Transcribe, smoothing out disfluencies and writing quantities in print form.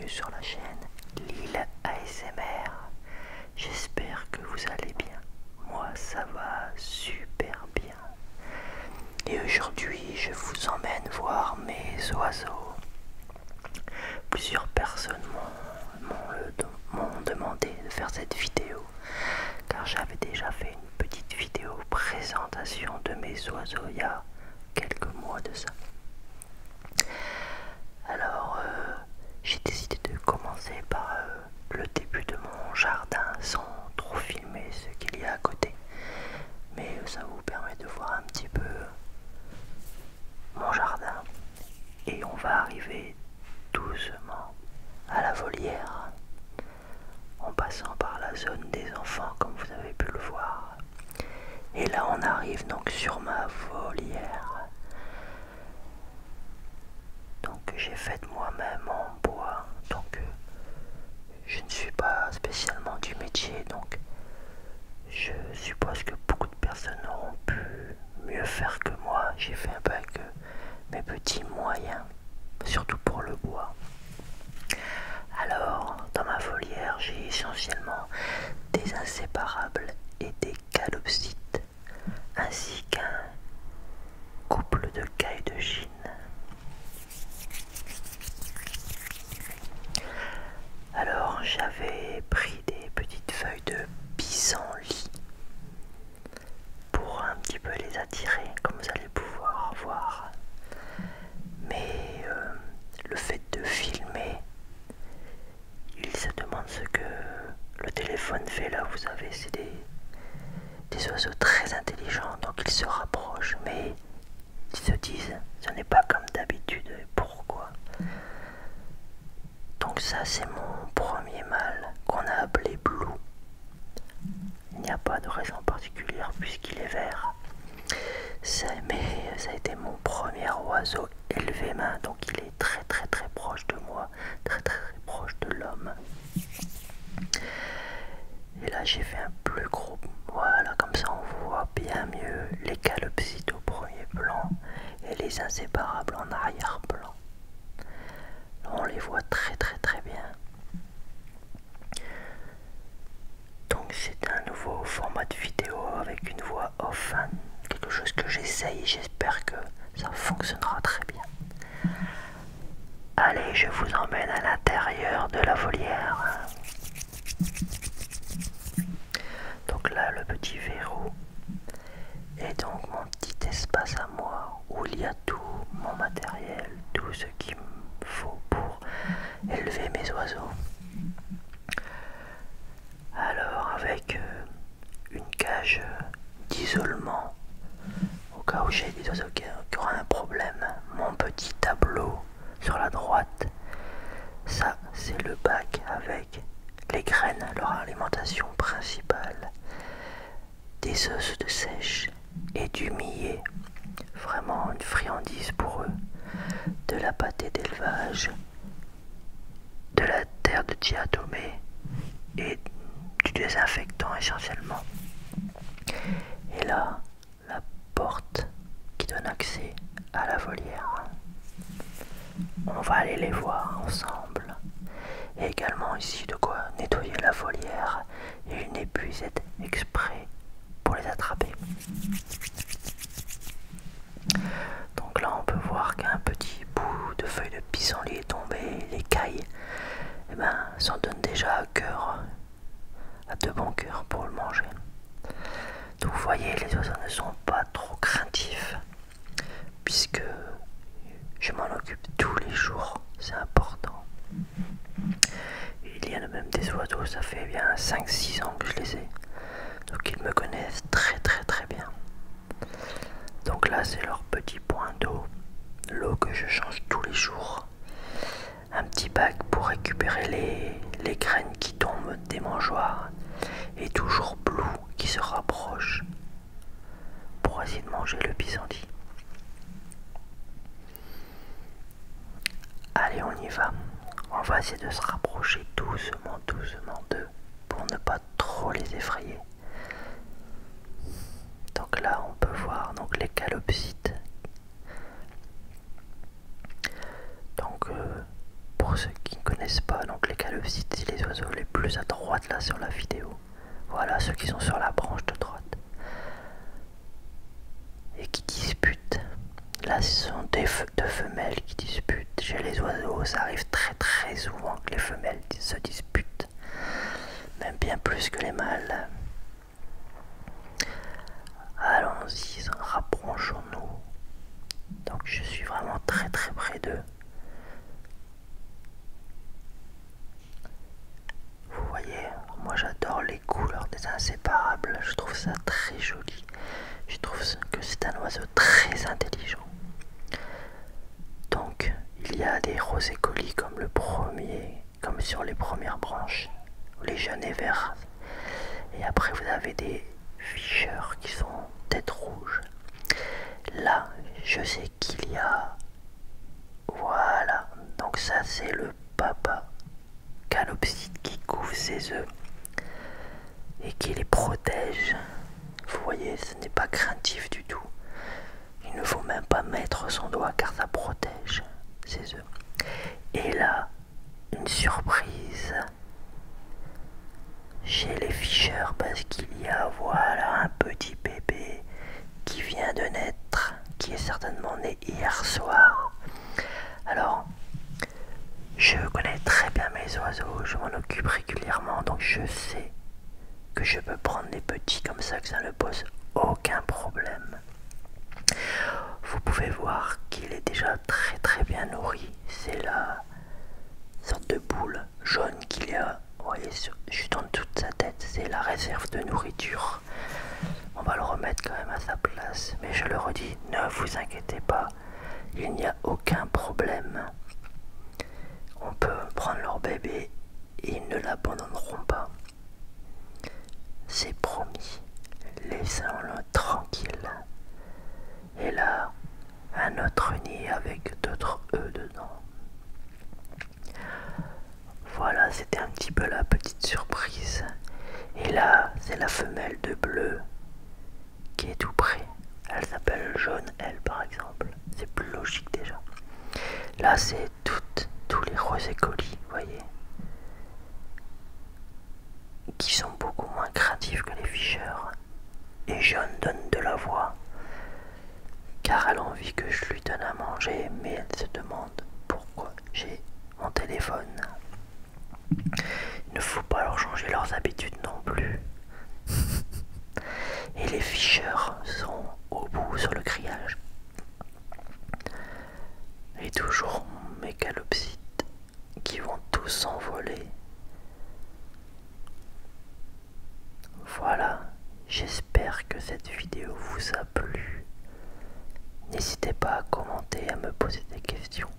sur la chaîne Lille ASMR. J'espère que vous allez bien. Moi ça va super bien. Et aujourd'hui je vous emmène voir mes oiseaux. Plusieurs personnes m'ont demandé de faire cette vidéo car j'avais déjà fait une petite vidéo présentation de mes oiseaux il y a quelques mois de ça. Alors j'ai décidé de commencer par le début de mon jardin sans trop filmer ce qu'il y a à côté, mais ça vous permet de voir un petit peu mon jardin. Et on va arriver doucement à la volière en passant par la zone des enfants comme vous avez pu le voir. Et là on arrive donc sur ma volière. Donc j'ai faite moi-même en bois, donc je ne suis pas spécialement du métier, donc je suppose que beaucoup de personnes auront pu mieux faire que moi. J'ai fait un peu avec mes petits moyens, surtout pour le bois. Alors dans ma volière j'ai essentiellement des inséparables et des calopsites, ainsi qu'un couple de cailles de Chine. Alors j'avais pris des petites feuilles de pissenlit pour un petit peu les attirer, comme vous allez pouvoir voir. Mais le fait de filmer, il se demande ce que le téléphone fait là. Vous savez, c'est des oiseaux très intelligents, donc ils se rapprochent, mais ils se disent ce n'est pas comme d'habitude. Pourquoi? Donc ça c'est mon premier mâle qu'on a appelé Blue. Il n'y a pas de raison particulière puisqu'il est vert. Mais ça a été mon premier oiseau élevé main, donc il est très proche de moi, très proche de l'homme. Et là j'ai fait un plus gros, voilà, comme ça on voit bien mieux les calopsites au premier plan et les inséparables en arrière-plan. On les voit très bien. Donc c'est un nouveau format de vidéo avec une voix off, hein, quelque chose que j'essaye, j'espère que ça fonctionnera très bien. Allez, je vous emmène à l'intérieur de la volière. Donc là le petit verrou et donc mon petit espace à moi où il y a tout mon matériel, tout ce qu'il me faut pour élever mes oiseaux. Alors avec une cage d'isolement au cas où j'ai des oiseaux qui auront un problème, mon petit tableau sur la droite, ça c'est le bac avec les graines, leur alimentation principale, des œufs de sèche et du millet, vraiment une friandise pour eux, de la pâtée d'élevage, de la terre de diatomée et du désinfectant essentiellement. Et là, la porte qui donne accès à la volière. On va aller les voir ensemble. Et également ici de quoi nettoyer la volière et une épuisette exprès pour les attraper. Donc là on peut voir qu'un petit bout de feuille de pissenlit est tombé, les cailles s'en donnent déjà à cœur, à de bon cœur pour le manger. Donc vous voyez, les oiseaux ne sont pas trop craintifs puisque je m'en occupe tous les jours, c'est important. Il y en a même des oiseaux, ça fait bien 5-6 ans que je les ai, donc ils me connaissent très bien. Donc là c'est leur petit point d'eau, l'eau que je change tous les jours. Un petit bac pour récupérer les graines qui tombent des mangeoires. Et toujours Blue qui se rapproche pour essayer de manger le pissenlit. Allez, on y va. On va essayer de se rapprocher doucement d'eux pour ne pas trop les effrayer. Donc là on peut voir donc les calopsites. Donc pour ceux qui ne connaissent connaissent pas, donc les calopsites, c'est les oiseaux les plus à droite là sur la vidéo. Voilà, ceux qui sont sur la branche de droite. Et qui disputent. Là, ce sont deux femelles qui disputent. Chez les oiseaux, ça arrive très souvent que les femelles se disputent. Même bien plus que les mâles. Allons-y, rapprochons-nous. Donc je suis vraiment très près d'eux. Vous voyez, moi j'adore les couleurs des inséparables. Je trouve ça très joli. Je trouve que c'est un oiseau très intelligent. Donc il y a des rosécolis comme le premier, comme sur les premières branches, les jeunes et verts. Et après vous avez des ficheurs qui sont tête rouge. Là, je sais qu'il y a... Voilà, donc ça c'est le papa calopsite qui couvre ses œufs et qui les protège. Vous voyez, ce n'est pas craintif du tout. Il ne faut même pas mettre son doigt car ça protège ses œufs. Et là, une surprise chez les ficheurs parce qu'il y a, voilà, un petit bébé qui vient de naître, qui est certainement né hier soir. Alors, je connais très bien mes oiseaux, je m'en occupe régulièrement, donc je sais que je peux prendre des petits comme ça, que ça ne pose aucun problème. Vous pouvez voir qu'il est déjà très bien nourri. C'est la sorte de boule jaune qu'il y a, vous voyez, juste en dessous de sa tête, c'est la réserve de nourriture. On va le remettre quand même à sa place, mais je le redis, ne vous inquiétez pas, il n'y a aucun problème. On peut prendre leur bébé et ils ne l'abandonneront pas. C'est promis, laissons-le tranquille. Et là, un autre nid avec d'autres œufs dedans. Voilà, c'était un petit peu la petite surprise. Et là, c'est la femelle de bleu qui est tout près. Elle s'appelle jaune, elle, par exemple. C'est plus logique déjà. Là, c'est tous les rosécolis, vous voyez, qui sont beaucoup moins craintifs que les ficheurs. Et jaune donne de la voix, car elle a envie que je lui donne à manger, mais elle se demande pourquoi j'ai mon téléphone. Il ne faut pas leur changer leurs habitudes non plus. Et les ficheurs sont au bout sur le grillage. Et toujours mes calopsites qui vont tous s'envoler. Voilà, j'espère que cette vidéo vous a plu. N'hésitez pas à commenter, à me poser des questions.